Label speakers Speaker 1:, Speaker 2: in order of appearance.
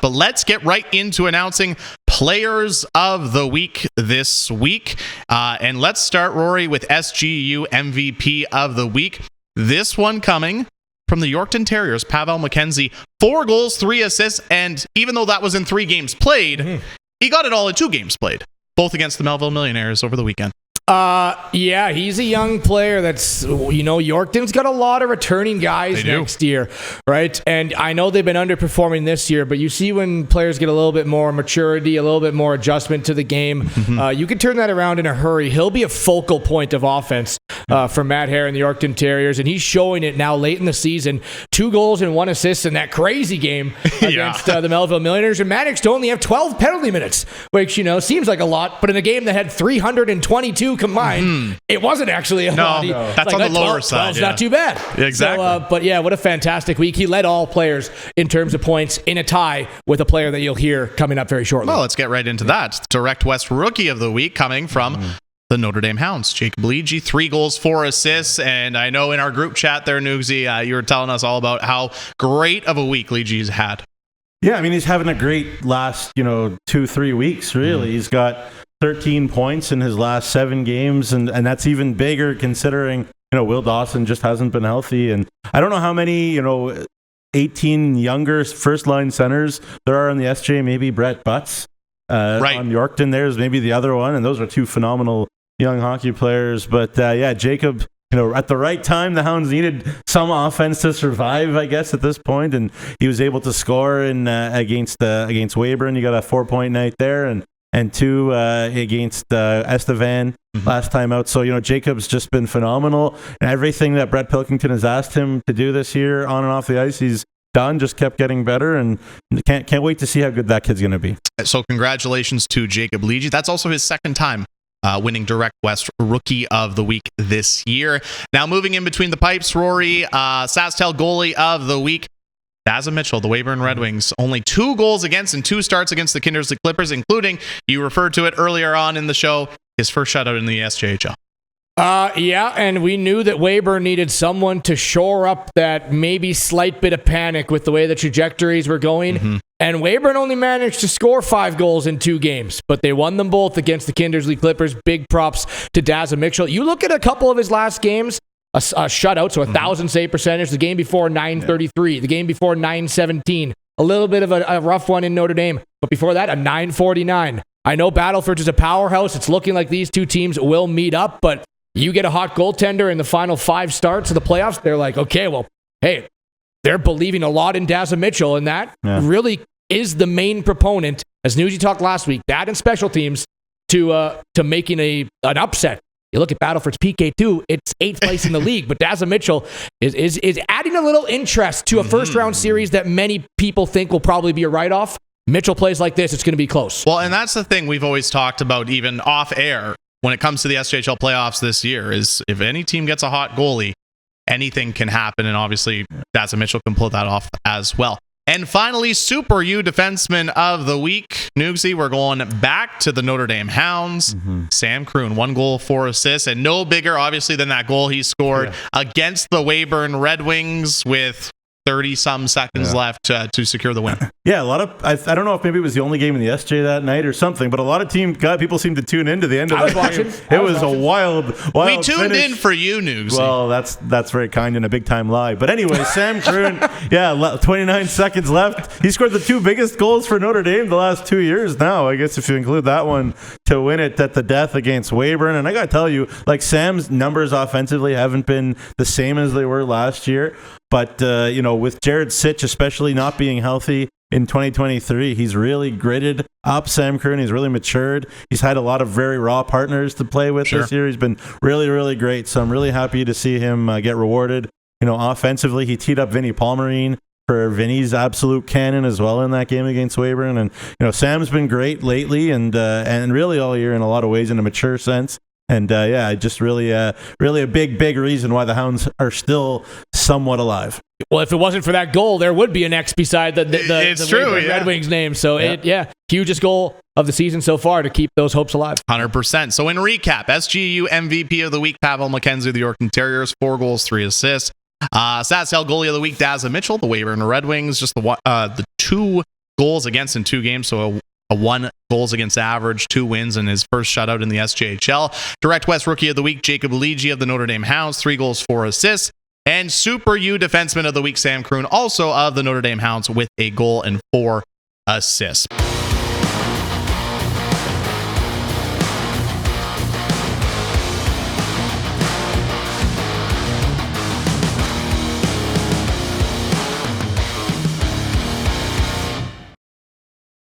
Speaker 1: But let's get right into announcing Players of the Week this week. And let's start, Rory, with SGU MVP of the Week. This one coming from the Yorkton Terriers, Pavel McKenzie. 4 goals, 3 assists, and even though that was in 3 games played, he got it all in 2 games played, both against the Melville Millionaires over the weekend.
Speaker 2: Yeah, he's a young player that's, Yorkton's got a lot of returning guys next year, right? And I know they've been underperforming this year, but you see when players get a little bit more maturity, a little bit more adjustment to the game, you can turn that around in a hurry. He'll be a focal point of offense for Matt Hare and the Yorkton Terriers, and he's showing it now late in the season. 2 goals and 1 assist in that crazy game against the Melville Millionaires, and managed to only have 12 penalty minutes, which, seems like a lot, but in a game that had 322 combined, it wasn't actually a lot.
Speaker 1: No, that's on the lower side.
Speaker 2: It's not too bad.
Speaker 1: Exactly.
Speaker 2: So, but yeah, what a fantastic week. He led all players in terms of points in a tie with a player that you'll hear coming up very shortly.
Speaker 1: Well, let's get right into that. Direct West Rookie of the Week coming from the Notre Dame Hounds. Jacob Leege, 3 goals, 4 assists. And I know in our group chat there, Noogsy, you were telling us all about how great of a week Leege's had.
Speaker 3: Yeah, I mean, he's having a great last, 2-3 weeks, really. He's got 13 points in his last 7 games, and that's even bigger considering, Will Dawson just hasn't been healthy. And I don't know how many, 18 younger first-line centers there are in the SJ, maybe Brett Butts on Yorkton. There's maybe the other one, and those are 2 phenomenal young hockey players. But, yeah, Jacob, at the right time, the Hounds needed some offense to survive, I guess, at this point, and he was able to score against Weyburn. You got a 4-point night there, and 2 against Estevan last time out. So, Jacob's just been phenomenal. And everything that Brett Pilkington has asked him to do this year on and off the ice, he's done, just kept getting better, and can't wait to see how good that kid's going to be. So
Speaker 1: congratulations to Jacob Leege. That's also his second time winning Direct West Rookie of the Week this year. Now moving in between the pipes, Rory, SaskTel Goalie of the Week, Daza Mitchell, the Weyburn Red Wings. Only 2 goals against and 2 starts against the Kindersley Clippers, including, you referred to it earlier on in the show, his first shutout in the SJHL.
Speaker 2: Yeah, and we knew that Weyburn needed someone to shore up that maybe slight bit of panic with the way the trajectories were going. And Weyburn only managed to score 5 goals in 2 games, but they won them both against the Kindersley Clippers. Big props to Daza Mitchell. You look at a couple of his last games, a shutout, so 1,000 save percentage. The game before 933, the game before 917. A little bit of a rough one in Notre Dame, but before that, a 949. I know Battleford is a powerhouse. It's looking like these 2 teams will meet up, but you get a hot goaltender in the final 5 starts of the playoffs, they're like, okay, well, hey, they're believing a lot in Daza Mitchell, and that really is the main proponent, as Newsy talked last week, that and special teams, to making an upset. You look at Battleford's PK2, it's 8th place in the league, but Daza Mitchell is adding a little interest to a first-round series that many people think will probably be a write-off. Mitchell plays like this, it's going to be close.
Speaker 1: Well, and that's the thing we've always talked about, even off-air, when it comes to the SJHL playoffs this year, is if any team gets a hot goalie, anything can happen, and obviously Daza Mitchell can pull that off as well. And finally, Super U Defenseman of the Week. Noogsy, we're going back to the Notre Dame Hounds. Sam Kroon, 1 goal, 4 assists, and no bigger, obviously, than that goal he scored against the Weyburn Red Wings with 30-some seconds left to secure the win.
Speaker 3: Yeah, a lot of, I don't know if maybe it was the only game in the SJ that night or something, but a lot of people seemed to tune into the end of that game. It was a wild
Speaker 1: we tuned
Speaker 3: finish.
Speaker 1: in for you, Noogsy.
Speaker 3: Well, that's very kind and a big-time lie. But anyway, Sam Kroon, 29 seconds left. He scored the 2 biggest goals for Notre Dame the last 2 years now, I guess, if you include that one, to win it at the death against Weyburn. And I got to tell you, Sam's numbers offensively haven't been the same as they were last year. But, with Jared Sitch especially not being healthy in 2023, he's really gritted up Sam Kroon. He's really matured. He's had a lot of very raw partners to play with this year. He's been really, really great. So I'm really happy to see him get rewarded. Offensively, he teed up Vinny Palmerine for Vinny's absolute cannon as well in that game against Weyburn. And, Sam's been great lately and really all year in a lot of ways in a mature sense. And just really a big reason why the Hounds are still somewhat alive.
Speaker 2: Well, if it wasn't for that goal, there would be an X beside the Red Wings name. So hugest goal of the season so far to keep those hopes alive.
Speaker 1: 100%. So in recap, SGU MVP of the week, Pavel McKenzie, the Yorkton Terriers, 4 goals, 3 assists. SaskTel Goalie of the Week, Daza Mitchell, the Weyburn Red Wings, just the 2 goals against in 2 games, so a 1 goals against average, 2 wins, and his first shutout in the SJHL. Direct West Rookie of the Week, Jacob Ligi of the Notre Dame Hounds, 3 goals, 4 assists. And Super U Defenseman of the Week, Sam Kroon, also of the Notre Dame Hounds, with a goal and 4 assists.